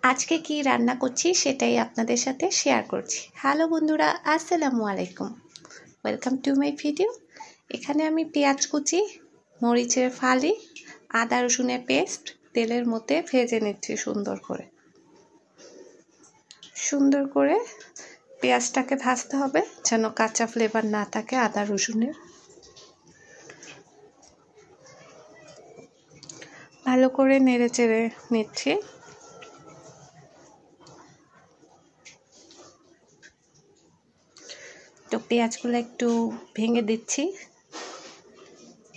আজকে কি রান্না করছি সেটাই আপনাদের সাথে শেয়ার করছি। হ্যালো বন্ধুরা, আসসালামু আলাইকুম, ওয়েলকাম টু মাই ভিডিও। এখানে আমি পেঁয়াজ কুচি, মরিচের ফালি, আদা রসুনের পেস্ট তেলের মধ্যে ভেজে নিচ্ছি সুন্দর করে পেঁয়াজটাকে ভাজতে হবে যেন কাঁচা ফ্লেভার না থাকে আদা রসুনের। ভালো করে নেড়ে চেড়ে নিচ্ছি। তো পেঁয়াজগুলো একটু ভেঙে দিচ্ছি।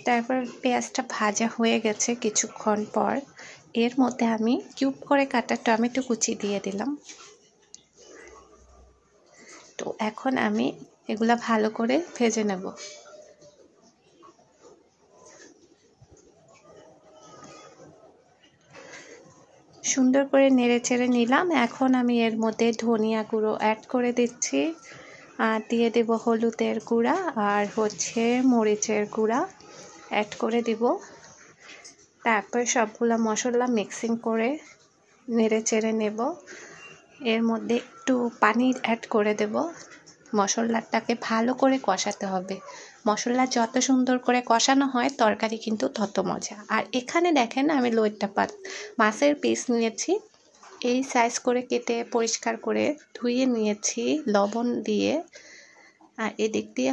তারপর পেঁয়াজটা ভাজা হয়ে গেছে কিছুক্ষণ পর এর মধ্যে আমি কিউব করে কাটা টমেটো কুচি দিয়ে দিলাম। তো এখন আমি এগুলা ভালো করে ভেজে নেব। সুন্দর করে নেড়ে চেড়ে নিলাম। এখন আমি এর মধ্যে ধনিয়া গুঁড়ো অ্যাড করে দিচ্ছি, আর দিয়ে দেব হলুদের গুঁড়া আর মরিচের গুঁড়া অ্যাড করে দিব। তারপর সবগুলো মশলা মিক্সিং করে নেড়ে চেড়ে নেব। এর মধ্যে একটু পানি অ্যাড করে দেব। মশলাটাকে ভালো করে কষাতে হবে। মশলা যত সুন্দর করে কষানো হয় তরকারি কিন্তু তত মজা। আর এখানে দেখেন আমি লইট্টা মাছের পিস নিয়েছি, এই সাইজ করে কেটে পরিষ্কার করে ধুয়ে নিয়েছি লবণ দিয়ে। আর এদিক দিয়ে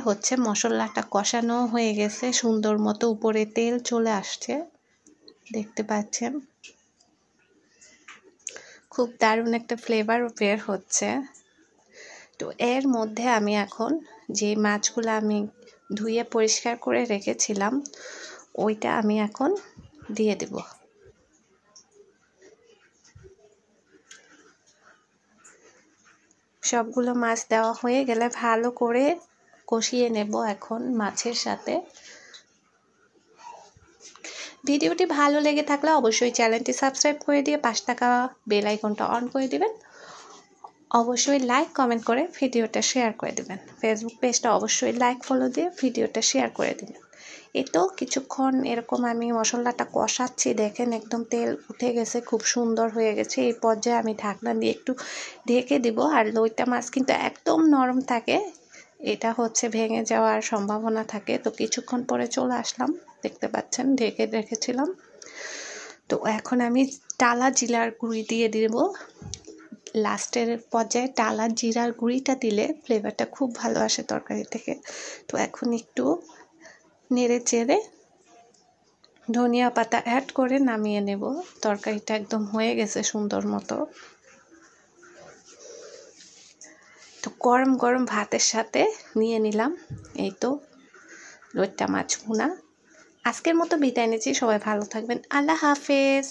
মশলাটা কষানো হয়ে গেছে, সুন্দর মতো উপরে তেল চলে আসছে, দেখতে পাচ্ছেন। খুব দারুণ একটা ফ্লেভার বের হচ্ছে। তো এর মধ্যে আমি এখন যে মাছগুলো আমি ধুয়ে পরিষ্কার করে রেখেছিলাম ওইটা আমি এখন দিয়ে দেব। সবগুলো মাছ দেওয়া হয়ে গেলে ভালো করে কষিয়ে নেব এখন মাছের সাথে। ভিডিওটি ভালো লেগে থাকলে অবশ্যই চ্যানেলটি সাবস্ক্রাইব করে দিয়ে পাশে থাকা বেল আইকনটা অন করে দিবেন। অবশ্যই লাইক কমেন্ট করে ভিডিওটা শেয়ার করে দেবেন। ফেসবুক পেজটা অবশ্যই লাইক ফলো দিয়ে ভিডিওটা শেয়ার করে দেবেন। এই তো কিছুক্ষণ এরকম আমি মশলাটা কষাচ্ছি, দেখেন একদম তেল উঠে গেছে, খুব সুন্দর হয়ে গেছে। এই পর্যায়ে আমি ঢাকনা দিয়ে একটু ঢেকে দিব। আর লইট্টা মাছ কিন্তু একদম নরম থাকে, এটা ভেঙে যাওয়ার সম্ভাবনা থাকে। তো কিছুক্ষণ পরে চলে আসলাম, দেখতে পাচ্ছেন ঢেকে রেখেছিলাম। তো এখন আমি টালা জিরার গুঁড়ি দিয়ে দেব। লাস্টের পর্যায়ে টালা জিরার গুঁড়িটা দিলে ফ্লেভারটা খুব ভালো আসে তরকারি থেকে। তো এখন একটু নেড়ে চেড়ে ধনিয়া পাতা অ্যাড করে নামিয়ে নেব। তরকারিটা একদম হয়ে গেছে সুন্দর মতো। তো গরম গরম ভাতের সাথে নিয়ে নিলাম এই তো লইট্টা মাছ ভুনা। আজকের মতো বিদায় নিচ্ছি, সবাই ভালো থাকবেন, আল্লাহ হাফেজ।